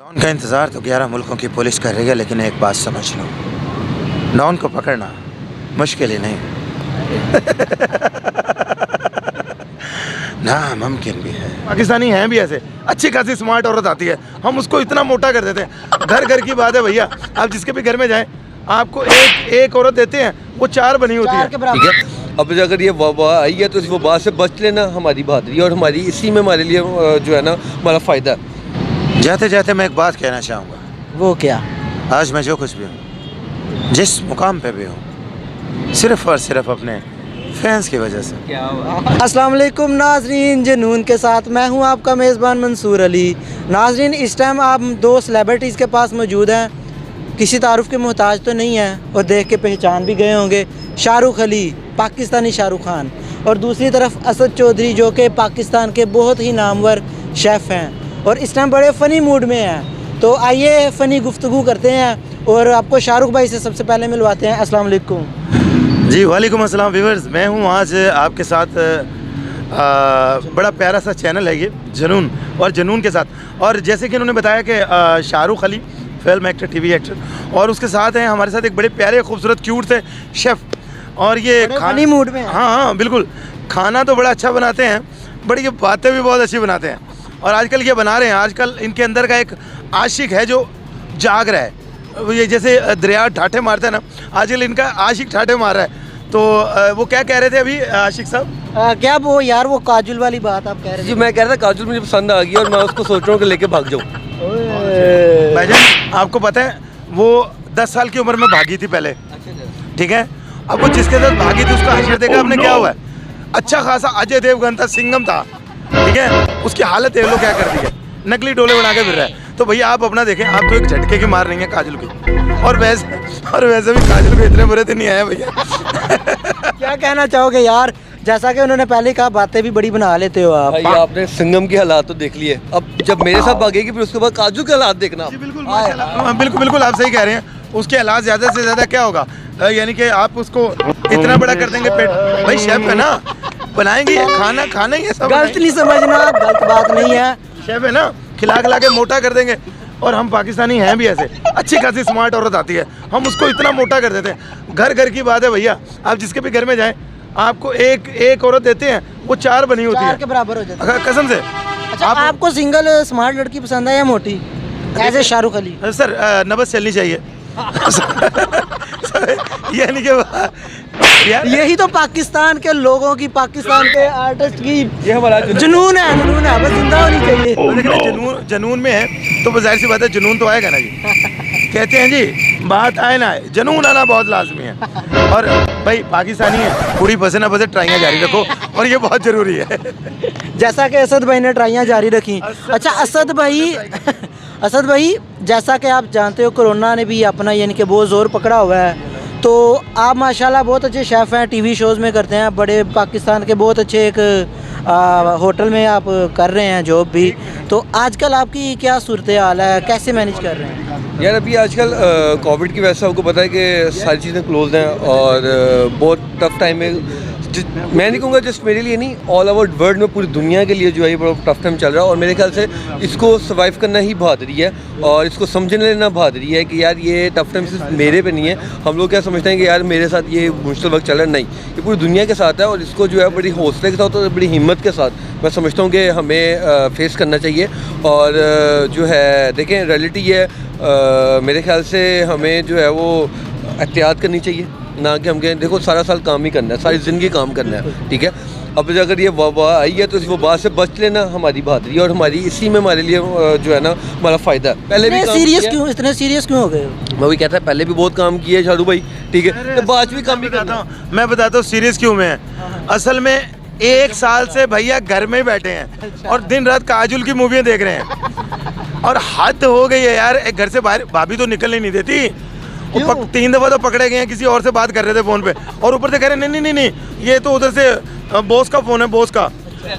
Don का इंतज़ार तो 11 मुल्कों की पुलिस कर रही है, लेकिन एक बात समझ लो, डॉन को पकड़ना मुश्किल ही नहीं नामुमकिन भी है। पाकिस्तानी हैं भी ऐसे, अच्छी खासी स्मार्ट औरत आती है, हम उसको इतना मोटा कर देते हैं। घर घर की बात है भैया, आप जिसके भी घर में जाएं, आपको एक औरत देते हैं, वो 4 बनी होती है। ठीक है, अब अगर ये वबा आई है तो इस वबा से बच लेना हमारी बहादुरी और हमारी इसी में हमारे लिए जो है ना हमारा फ़ायदा है। जाते जाते मैं एक बात कहना चाहूँगा। वो क्या? आज मैं जो कुछ भी हूँ, जिस मुकाम पे भी हूँ, सिर्फ़ और सिर्फ अपने फैंस की वजह से। अस्सलाम वालेकुम नाजरीन, जुनून के साथ मैं हूं आपका मेज़बान मंसूर अली। नाजरीन, इस टाइम आप 2 सेलिब्रिटीज़ के पास मौजूद हैं, किसी तारुफ के मोहताज तो नहीं है और देख के पहचान भी गए होंगे। शाहरुख अली, पाकिस्तानी शाहरुख खान, और दूसरी तरफ असद चौधरी जो कि पाकिस्तान के बहुत ही नामवर शेफ़ हैं और इस टाइम बड़े फ़नी मूड में हैं। तो आइए फ़नी गुफ्तगू करते हैं और आपको शाहरुख भाई से सबसे पहले मिलवाते हैं। अस्सलाम वालेकुम। जी वालेकुम अस्सलाम व्यूअर्स, मैं हूँ आज आपके साथ। बड़ा प्यारा सा चैनल है ये जुनून, और जुनून के साथ, और जैसे कि उन्होंने बताया कि Shahrukh Ali film actor, TV actor, और उसके साथ हैं हमारे साथ एक बड़े प्यारे खूबसूरत क्यूट से शेफ़, और ये खाने मूड में। हाँ, बिल्कुल। खाना तो बड़ा अच्छा बनाते हैं, बड़ी ये बातें भी बहुत अच्छी बनाते हैं, और आजकल ये बना रहे हैं। आजकल इनके अंदर का एक आशिक है जो जाग रहा है। ये जैसे दरिया ठाठे मारता है ना, आजकल इनका आशिक ठाठे मार रहा है। तो वो क्या कह रहे थे अभी आशिक साहब? क्या वो यार, वो काजुल वाली बात आप कह रहे थे? जी, मैं कह रहा था काजुल मुझे पसंद आ गई और मैं उसको सोच रहा हूँ कि लेके भाग जाऊँ। भाईजान, आपको पता है वो 10 साल की उम्र में भागी थी पहले, ठीक है? अब वो जिसके साथ भागी थी उसका हशर देखा आपने क्या हुआ है? अच्छा खासा अजय देवगन था, सिंघम था, ठीक है? उसकी हालत देख लो क्या कर दी है, नकली डोले बना के फिर रहा है। तो भैया आप अपना देखें, आप तो एक झटके की मार रही हैं काजल की, और वैसे भी काजल को इतने बुरे दिन नहीं आए भैया। क्या कहना चाहोगे यार? जैसा कि उन्होंने पहले कहा, बातें भी बड़ी बना लेते हो आप। भाई आपने सिंघम के हालात तो देख लिए, अब जब मेरे साथ भागेगी फिर उसके बाद काजू के हालात देखना। जी बिल्कुल, माशाल्लाह, बिल्कुल बिल्कुल आप सही कह रहे हैं। उसके हालात ज़्यादा से ज़्यादा क्या होगा, यानी कि आप उसको इतना बड़ा कर देंगे पेट। भाई शेफ है ना, बनाएंगे खाना, खाना ही है सब। गलत नहीं समझना, गलत बात नहीं है। शेफ है ना, खिला खिला के मोटा कर देंगे। और हम पाकिस्तानी हैं भी ऐसे, अच्छी खासी स्मार्ट औरत आती है, हम उसको इतना मोटा कर देते हैं। घर घर की बात है भैया, आप जिसके भी घर में जाएं, आपको एक औरत देते हैं, वो 4 बनी होती है। 4 के बराबर हो जाती है कसम से। अच्छा, आपको सिंगल स्मार्ट लड़की पसंद है या मोटी? ऐसे शाहरुख अली सर नबज चलनी चाहिए। यानी कि यही तो पाकिस्तान के लोगों की, पाकिस्तान के आर्टिस्ट की ये हमारा जुनून है, बस जिंदा होनी चाहिए। जुनून में है तो जाहिर सी बात है जुनून तो आएगा ना जी। कहते हैं जी, बात आए ना आए, जुनून आना बहुत लाजमी है। और भाई पाकिस्तानी है, पूरी बसे ना बसे ट्राइयाँ जारी रखो, और ये बहुत ज़रूरी है। जैसा कि असद भाई ने ट्राइयाँ जारी रखी। अच्छा असद भाई, जैसा कि आप जानते हो, कोरोना ने भी अपना यानी कि बहुत ज़ोर पकड़ा हुआ है। तो आप माशाल्लाह बहुत अच्छे शेफ़ हैं, टीवी शोज़ में करते हैं, बड़े पाकिस्तान के बहुत अच्छे एक होटल में आप कर रहे हैं जॉब भी। तो आजकल आपकी क्या सूरत हाल है, कैसे मैनेज कर रहे हैं? यार अभी आजकल कोविड की वजह से आपको पता है कि सारी चीज़ें क्लोज हैं और बहुत टफ टाइम में। मैं नहीं कहूँगा जस्ट मेरे लिए नहीं, ऑल ओवर वर्ल्ड में, पूरी दुनिया के लिए जो है ये बड़ा टफ टाइम चल रहा है। और मेरे ख्याल से इसको सर्वाइव करना ही बहादुरी है और इसको समझने लेना बहादुरी है कि यार ये टफ टाइम सिर्फ मेरे पे नहीं है। हम लोग क्या समझते हैं कि यार मेरे साथ ये मुश्किल वक्त चल रहा है, नहीं, ये पूरी दुनिया के साथ है। और इसको जो है बड़ी हौसले के साथ और बड़ी हिम्मत के साथ मैं समझता हूँ कि हमें फेस करना चाहिए। और जो है देखें, रियलिटी है, मेरे ख्याल से हमें जो है वो एहतियात करनी चाहिए, ना कि हम कहें देखो सारा साल काम ही करना है, सारी ज़िंदगी काम करना है, ठीक है? अब अगर ये वबा आई है तो इस वबा से बच लेना हमारी बहादुरी और हमारी इसी में हमारे लिए जो है ना हमारा फ़ायदा है। पहले भी इतने सीरियस क्यों हो गए? मैं वही कहता है, पहले भी बहुत काम किया है शाहरुख भाई, ठीक है, तो बाद भी काम भी करता हूँ। मैं बताता हूँ सीरियस क्यों में है। असल में 1 साल से भैया घर में ही बैठे हैं और दिन रात काजुल की मूवियाँ देख रहे हैं, और हद हो गई है यार। घर से बाहर भाभी तो निकलने नहीं देती। 3 दफ़ा तो पकड़े गए हैं, किसी और से बात कर रहे थे फ़ोन पे, और ऊपर से कह रहे नहीं, ये तो उधर से बॉस का फ़ोन है, बॉस का।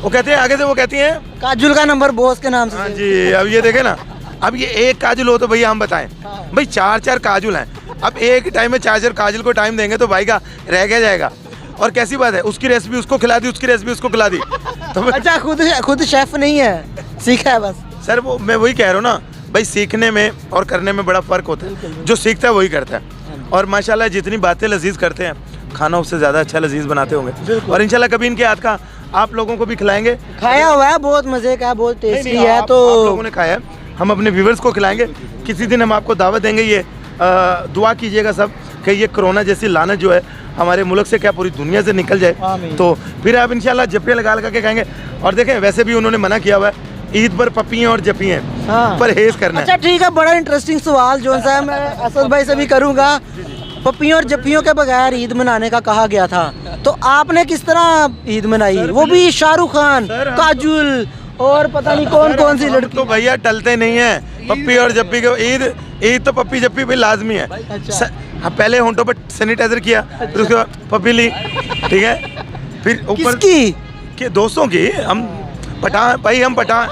वो कहते हैं आगे से, वो कहती हैं काजुल का नंबर बॉस के नाम से। हाँ जी, अब ये देखे ना, अब ये एक काजुल हो तो भैया हम बताएं, भाई 4 काजुल हैं। अब एक टाइम में 4 काजुल को टाइम देंगे तो भाई का रह गया जाएगा। और कैसी बात है, उसकी रेसिपी उसको खिला दी, उसकी रेसिपी उसको खिला दी। तो अच्छा, खुद शेफ़ नहीं है, सीखा है बस। सर वो मैं वही कह रहा हूँ ना भाई सीखने में और करने में बड़ा फ़र्क होता है। जो सीखता है वही करता है। और माशाल्लाह जितनी बातें लजीज करते हैं, खाना उससे ज़्यादा अच्छा लजीज बनाते होंगे। और इंशाल्लाह कभी इनके हाथ का आप लोगों को भी खिलाएंगे। खाया हुआ है, बहुत मज़े का, बहुत टेस्टी है। आप लोगों ने खाया है, हम अपने व्यूवर्स को खिलाएंगे। किसी दिन हम आपको दावत देंगे। ये दुआ कीजिएगा सब कि ये कोरोना जैसी लानत जो है हमारे मुल्क से क्या पूरी दुनिया से निकल जाए। तो फिर आप इंशाल्लाह जप्पियाँ लगा के खाएंगे। और देखें वैसे भी उन्होंने मना किया हुआ है ईद पर पप्पियाँ और जप्पियाँ परहेज करना है। अच्छा ठीक है, बड़ा इंटरेस्टिंग सवाल जो सा मैं असद भाई से भी करूँगा। पप्पियों और जप्पियों के बगैर ईद मनाने का कहा गया था, तो आपने किस तरह ईद मनाई? वो भी शाहरुख खान, काजुल और पता नहीं कौन कौन सी लड़की। तो भैया टलते नहीं है पप्पी और जप्पी को। ईद तो पप्पी जप्पी भी लाजमी है। हाँ, पहले होंठों पर सैनिटाइजर किया, फिर उसके बाद पप्पी ली, ठीक है। फिर ऊपर किसकी? के दोस्तों की। हम पठान भाई, हम पठान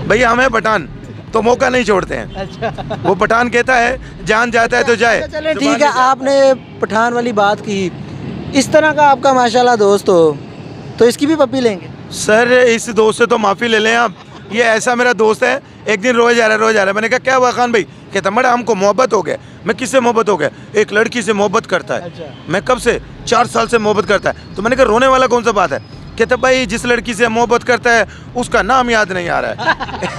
भैया, हम हैं पठान, तो मौका नहीं छोड़ते हैं। अच्छा। वो पठान कहता है जान जाता है तो जाए। चले ठीक है, आपने पठान वाली बात की। इस तरह का आपका माशाल्लाह दोस्त हो तो इसकी भी पप्पी लेंगे? सर इस दोस्त से तो माफ़ी ले लें आप। ये ऐसा मेरा दोस्त है, एक दिन रोज आ रहा है। मैंने कहा क्या हुआ खान भाई? कहता बड़ा हमको मोहब्बत हो गया। मैं किससे मोहब्बत हो गया? एक लड़की से मोहब्बत करता है। अच्छा। मैं कब से? 4 साल से मोहब्बत करता है। तो मैंने कहा रोने वाला कौन सा बात है? कहता भाई जिस लड़की से मोहब्बत करता है उसका नाम याद नहीं आ रहा है।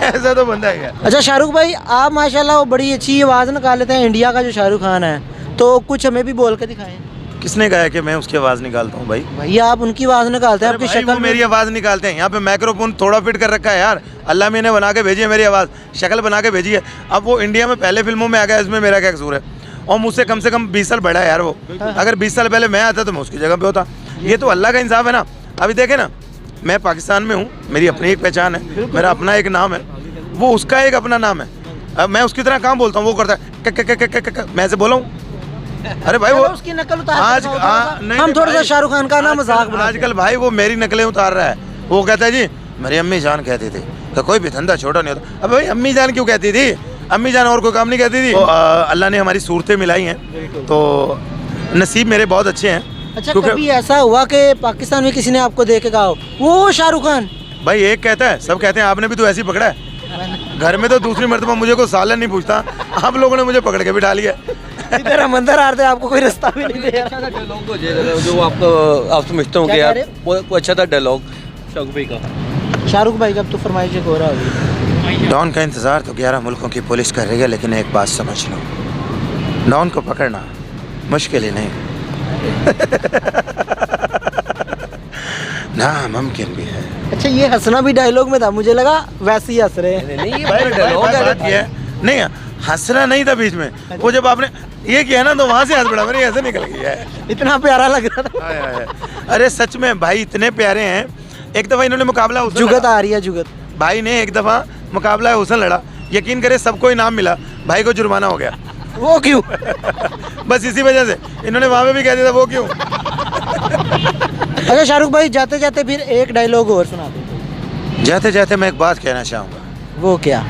ऐसा तो बंदा है। अच्छा शाहरुख भाई, आप माशाल्लाह वो बड़ी अच्छी आवाज़ निकाल लेते हैं, इंडिया का जो शाहरुख खान है, तो कुछ हमें भी बोल के दिखाएं। किसने कहा कि मैं उसकी आवाज़ निकालता हूँ भाई? भैया आप उनकी आवाज़ निकालते हैं, आपकी शक्ल मेरी आवाज़ निकालते हैं। यहाँ पे माइक्रोफोन थोड़ा फिट कर रखा है यार, अल्लाह मैंने बना के भेजी है मेरी आवाज़, शक्ल बना के भेजी है। अब वो इंडिया में पहले फिल्मों में आ गया, इसमें मेरा क्या कसूर है? और मुझसे कम से कम 20 साल बड़ा है यार वो। अगर 20 साल पहले मैं आता तो मैं उसकी जगह पे होता। ये तो अल्लाह का इंसाफ है ना। अभी देखे ना, मैं पाकिस्तान में हूँ, मेरी अपनी एक पहचान है, मेरा अपना एक नाम है, वो उसका एक अपना नाम है। अब मैं उसकी तरह काम बोलता हूँ, वो करता है मैं ऐसे बोला हूँ। अरे भाई वो उसकी नकल उतार आज हम थोड़ा सा शाहरुख खान का ना मजाक बनाते हैं। आजकल भाई वो मेरी नकलें उतार रहा है। वो कहता है जी मेरी अम्मी जान कहती थी तो कोई भी धंधा छोटा नहीं होता। अब भाई अम्मी जान क्यों कहती थी? अम्मी जान और कोई काम नहीं कहती थी। तो अल्लाह ने हमारी सूरतें मिलाई हैं, तो नसीब मेरे बहुत अच्छे हैं। अच्छा कभी ऐसा हुआ कि पाकिस्तान में किसी ने आपको देख के कहा हो वो शाहरुख खान? भाई एक कहता है, सब कहते हैं आपने भी तो ऐसे ही पकड़ा है। घर में तो दूसरी मर्तबा मुझे कोई सालन नहीं पूछता, आप लोगों ने मुझे पकड़ के बिठा लिया। इधर हम अंदर आ रहे थे, आपको कोई रास्ता भी नहीं दे रहा। जो आप समझते हो कि यार वो अच्छा था डायलॉग शाहरुख भाई का। शाहरुख भाई का अब तो फरमाइश हो रहा है। डॉन का इंतज़ार तो 11 मुल्कों की पुलिस कर रही है, लेकिन एक बात समझ लो, डॉन को पकड़ना मुश्किल ही नहीं नामुमकिन भी है। अच्छा ये हंसना भी डायलॉग में था, मुझे लगा वैसे ही हंस रहे हैं। नहीं ये डायलॉग है। नहीं हंसना नहीं था बीच में, वो जब आपने ये किया ना तो वहाँ से हंस पड़ा, मेरे ऐसे निकल गया है। इतना प्यारा लग रहा था। अरे सच में भाई इतने प्यारे हैं। एक दफ़ा इन्होंने मुकाबला जुगत आ रही है, जुगत भाई ने एक दफ़ा मुकाबला हुसन लड़ा, यकीन करे सबको इनाम मिला, भाई को जुर्माना हो गया। वो क्यों? बस इसी वजह से इन्होंने वहाँ पे भी कह दिया था वो क्यों। अच्छा शाहरुख भाई जाते जाते फिर एक डायलॉग और सुना दो। जाते जाते मैं एक बात कहना चाहूँगा। वो क्या?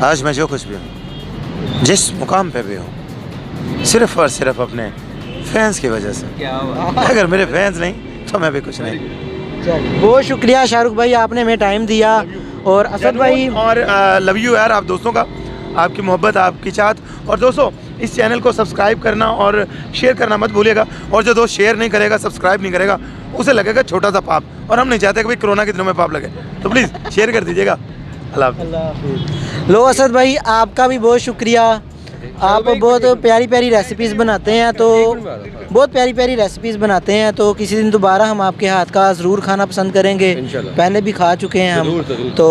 आज मैं जो कुछ भी हूँ, जिस मुकाम पे भी हूँ, सिर्फ और सिर्फ अपने फैंस की वजह से। क्या अगर मेरे फैंस नहीं तो मैं भी कुछ नहीं। बहुत शुक्रिया शाहरुख भाई, आपने हमें टाइम दिया। और असद भाई और लव यू यार आप दोस्तों का, आपकी मोहब्बत, आपकी चाहत। और दोस्तों इस चैनल को सब्सक्राइब करना और शेयर करना मत भूलिएगा। और जो दोस्त शेयर नहीं करेगा, सब्सक्राइब नहीं करेगा, उसे लगेगा छोटा सा पाप, और हम नहीं चाहते कि भाई कोरोना के दिनों में पाप लगे, तो प्लीज़ शेयर कर दीजिएगा। अल्लाह हाफ़िज़। लो असद भाई आपका भी बहुत शुक्रिया। आप बहुत प्यारी प्यारी रेसिपीज़ बनाते हैं, तो बहुत प्यारी प्यारी रेसिपीज़ बनाते हैं, तो किसी दिन दोबारा हम आपके हाथ का ज़रूर खाना पसंद करेंगे। पहले भी खा चुके हैं हम। तो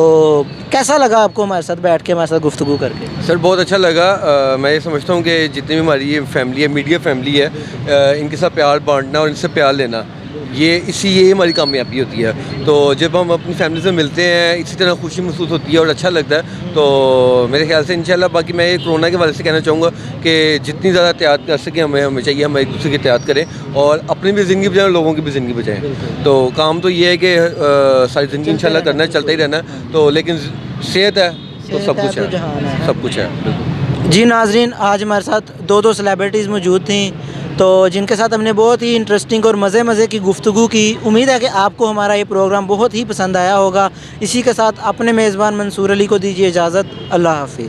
कैसा लगा आपको हमारे साथ बैठ के, हमारे साथ गुफ्तगू करके? सर बहुत अच्छा लगा। मैं ये समझता हूँ कि जितनी भी हमारी ये फैमिली है, मीडिया फैमिली है, इनके साथ प्यार बांटना और इनसे प्यार लेना, ये हमारी कामयाबी होती है। तो जब हम अपनी फैमिली से मिलते हैं इसी तरह खुशी महसूस होती है और अच्छा लगता है। तो मेरे ख्याल से इंशाल्लाह, बाकी मैं ये कोरोना के हवाले से कहना चाहूँगा कि जितनी ज़्यादा एहतियात कर सकें हमें चाहिए, हम एक दूसरे की एहतियात करें और अपनी भी ज़िंदगी बचाएं और लोगों की भी ज़िंदगी बचाएं। तो काम तो ये है कि सारी ज़िंदगी इंशाल्लाह करना है, चलता ही रहना है। तो लेकिन सेहत है तो सब कुछ है, सब कुछ है। जी नाजरीन, आज हमारे साथ दो सेलिब्रिटीज़ मौजूद थी, तो जिनके साथ हमने बहुत ही इंटरेस्टिंग और मज़े की गुफ्तगू की। उम्मीद है कि आपको हमारा ये प्रोग्राम बहुत ही पसंद आया होगा। इसी के साथ अपने मेज़बान मंसूर अली को दीजिए इजाज़त। अल्लाह हाफिज़।